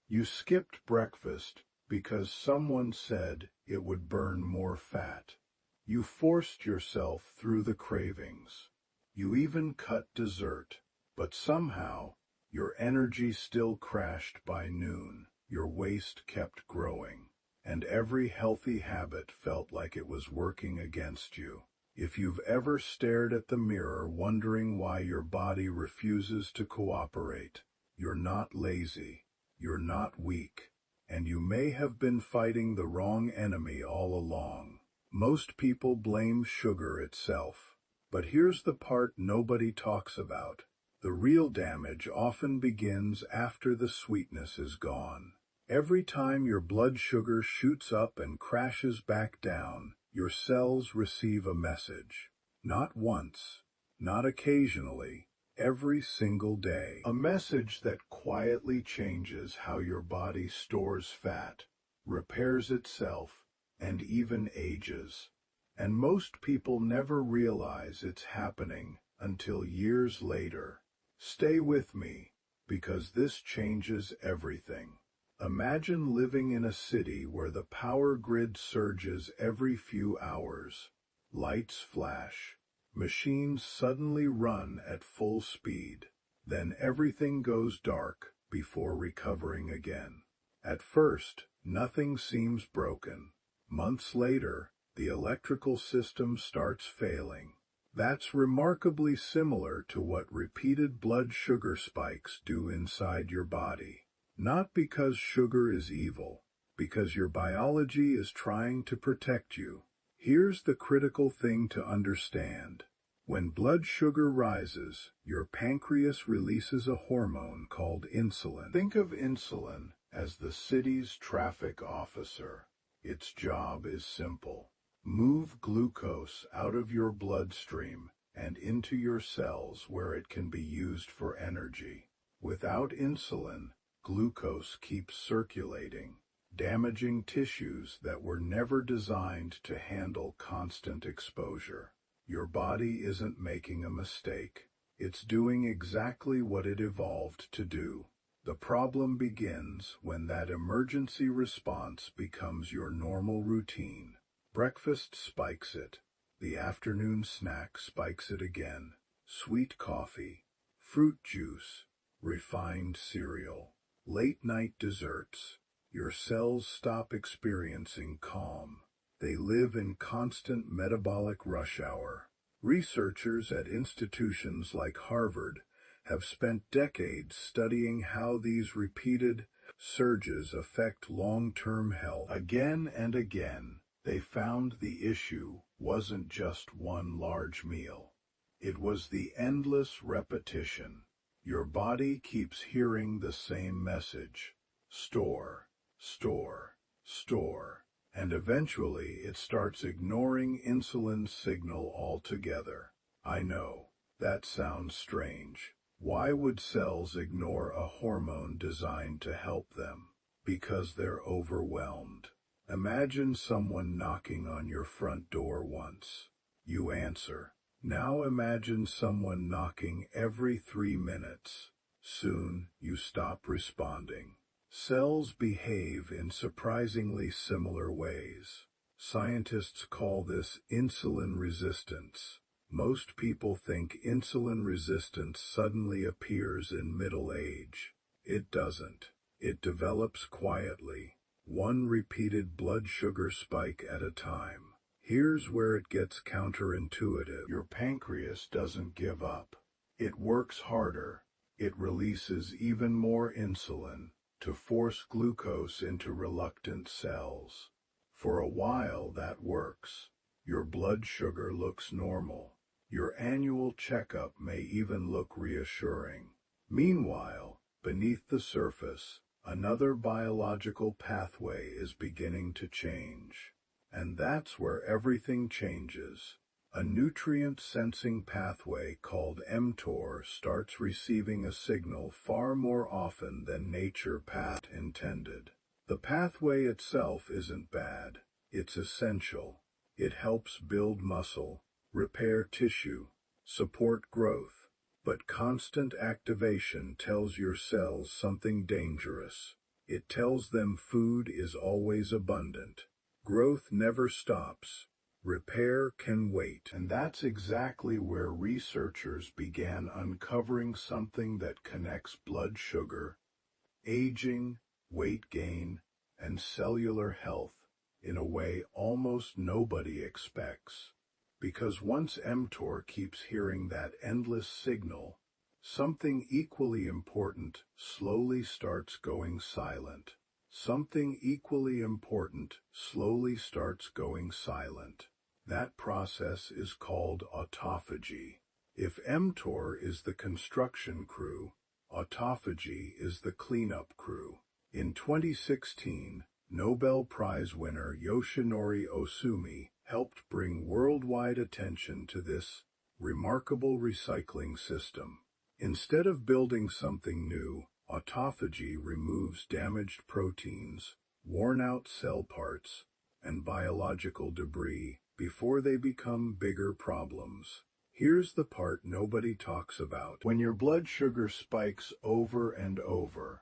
You skipped breakfast because someone said it would burn more fat. You forced yourself through the cravings. You even cut dessert, but somehow your energy still crashed by noon. Your waist kept growing, and every healthy habit felt like it was working against you. If you've ever stared at the mirror wondering why your body refuses to cooperate, you're not lazy, you're not weak, and you may have been fighting the wrong enemy all along. Most people blame sugar itself, but here's the part nobody talks about. The real damage often begins after the sweetness is gone. Every time your blood sugar shoots up and crashes back down, your cells receive a message. Not once, not occasionally, every single day. A message that quietly changes how your body stores fat, repairs itself, and even ages. And most people never realize it's happening until years later. Stay with me, because this changes everything. Imagine living in a city where the power grid surges every few hours. Lights flash. Machines suddenly run at full speed. Then everything goes dark before recovering again. At first, nothing seems broken. Months later, the electrical system starts failing. That's remarkably similar to what repeated blood sugar spikes do inside your body. Not because sugar is evil, because your biology is trying to protect you. Here's the critical thing to understand. When blood sugar rises, your pancreas releases a hormone called insulin. Think of insulin as the city's traffic officer. Its job is simple. Move glucose out of your bloodstream and into your cells where it can be used for energy. Without insulin, glucose keeps circulating, damaging tissues that were never designed to handle constant exposure. Your body isn't making a mistake. It's doing exactly what it evolved to do. The problem begins when that emergency response becomes your normal routine. Breakfast spikes it. The afternoon snack spikes it again. Sweet coffee, fruit juice, refined cereal, late-night desserts. Your cells stop experiencing calm. They live in constant metabolic rush hour. Researchers at institutions like Harvard have spent decades studying how these repeated surges affect long-term health. Again and again, they found the issue wasn't just one large meal. It was the endless repetition. Your body keeps hearing the same message. Store, store, store. And eventually it starts ignoring insulin's signal altogether. I know, that sounds strange. Why would cells ignore a hormone designed to help them? Because they're overwhelmed. Imagine someone knocking on your front door once. You answer. Now imagine someone knocking every 3 minutes. Soon you stop responding. Cells behave in surprisingly similar ways. Scientists call this insulin resistance. Most people think insulin resistance suddenly appears in middle age. It doesn't. It develops quietly, one repeated blood sugar spike at a time. Here's where it gets counterintuitive. Your pancreas doesn't give up. It works harder. It releases even more insulin to force glucose into reluctant cells. For a while that works. Your blood sugar looks normal. Your annual checkup may even look reassuring. Meanwhile, beneath the surface, another biological pathway is beginning to change. And that's where everything changes. A nutrient-sensing pathway called mTOR starts receiving a signal far more often than nature intended. The pathway itself isn't bad. It's essential. It helps build muscle, repair tissue, support growth. But constant activation tells your cells something dangerous. It tells them food is always abundant. Growth never stops. Repair can wait. And that's exactly where researchers began uncovering something that connects blood sugar, aging, weight gain, and cellular health in a way almost nobody expects. Because once mTOR keeps hearing that endless signal, something equally important slowly starts going silent. Something equally important slowly starts going silent. That process is called autophagy. If mTOR is the construction crew, autophagy is the cleanup crew. In 2016, Nobel Prize winner Yoshinori Ohsumi helped bring worldwide attention to this remarkable recycling system. Instead of building something new, autophagy removes damaged proteins, worn-out cell parts, and biological debris before they become bigger problems. Here's the part nobody talks about. When your blood sugar spikes over and over,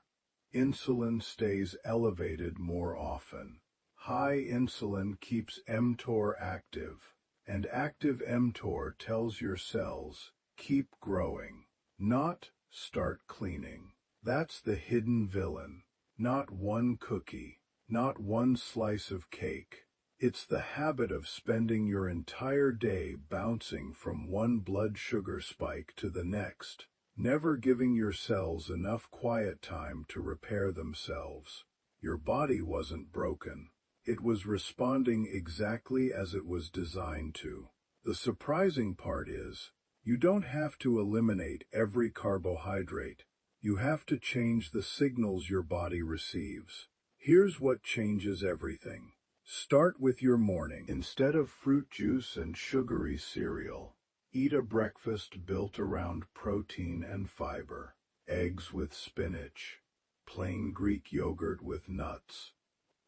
insulin stays elevated more often. High insulin keeps mTOR active, and active mTOR tells your cells, keep growing, not start cleaning. That's the hidden villain. Not one cookie, not one slice of cake. It's the habit of spending your entire day bouncing from one blood sugar spike to the next, never giving your cells enough quiet time to repair themselves. Your body wasn't broken. It was responding exactly as it was designed to. The surprising part is, you don't have to eliminate every carbohydrate. You have to change the signals your body receives. Here's what changes everything. Start with your morning. Instead of fruit juice and sugary cereal, eat a breakfast built around protein and fiber. Eggs with spinach, plain Greek yogurt with nuts,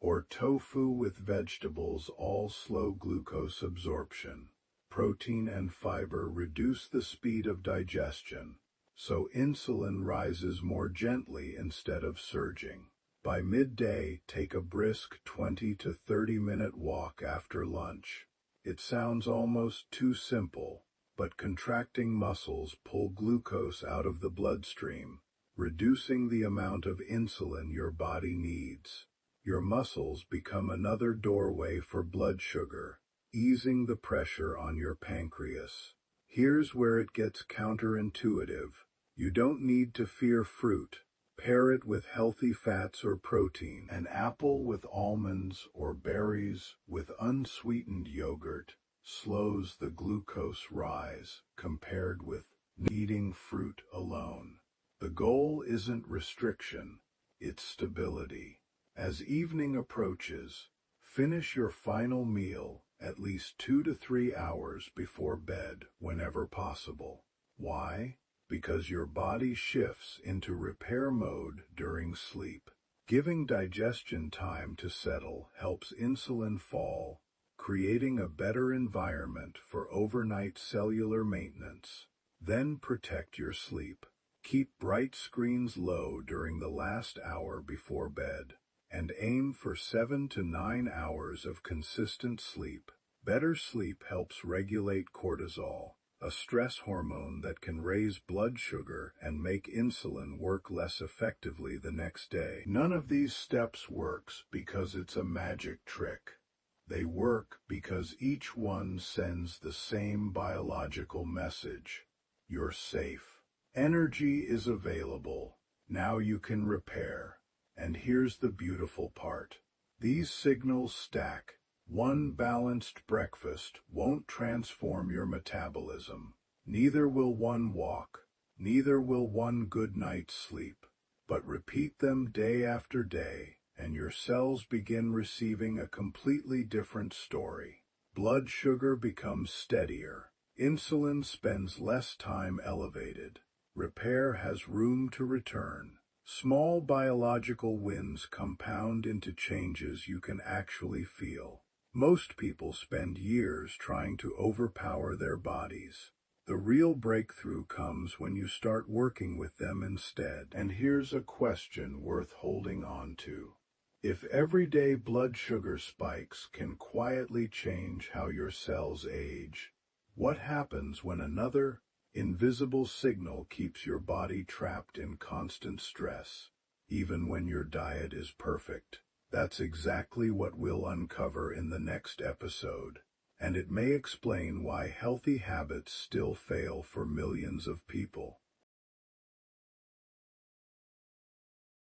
or tofu with vegetables, all slow glucose absorption. Protein and fiber reduce the speed of digestion, so insulin rises more gently instead of surging. By midday, take a brisk 20 to 30-minute walk after lunch. It sounds almost too simple, but contracting muscles pull glucose out of the bloodstream, reducing the amount of insulin your body needs. Your muscles become another doorway for blood sugar, easing the pressure on your pancreas. Here's where it gets counterintuitive. You don't need to fear fruit. Pair it with healthy fats or protein. An apple with almonds or berries with unsweetened yogurt slows the glucose rise compared with eating fruit alone. The goal isn't restriction, it's stability. As evening approaches, finish your final meal at least 2 to 3 hours before bed whenever possible. Why? Because your body shifts into repair mode during sleep. Giving digestion time to settle helps insulin fall, creating a better environment for overnight cellular maintenance. Then protect your sleep. Keep bright screens low during the last hour before bed, and aim for 7 to 9 hours of consistent sleep. Better sleep helps regulate cortisol, a stress hormone that can raise blood sugar and make insulin work less effectively the next day. None of these steps works because it's a magic trick. They work because each one sends the same biological message. You're safe. Energy is available. Now you can repair. And here's the beautiful part. These signals stack. One balanced breakfast won't transform your metabolism. Neither will one walk. Neither will one good night's sleep. But repeat them day after day, and your cells begin receiving a completely different story. Blood sugar becomes steadier. Insulin spends less time elevated. Repair has room to return. Small biological wins compound into changes you can actually feel. Most people spend years trying to overpower their bodies. The real breakthrough comes when you start working with them instead. And here's a question worth holding on to. If everyday blood sugar spikes can quietly change how your cells age, what happens when another, invisible signal keeps your body trapped in constant stress, even when your diet is perfect? That's exactly what we'll uncover in the next episode, and it may explain why healthy habits still fail for millions of people.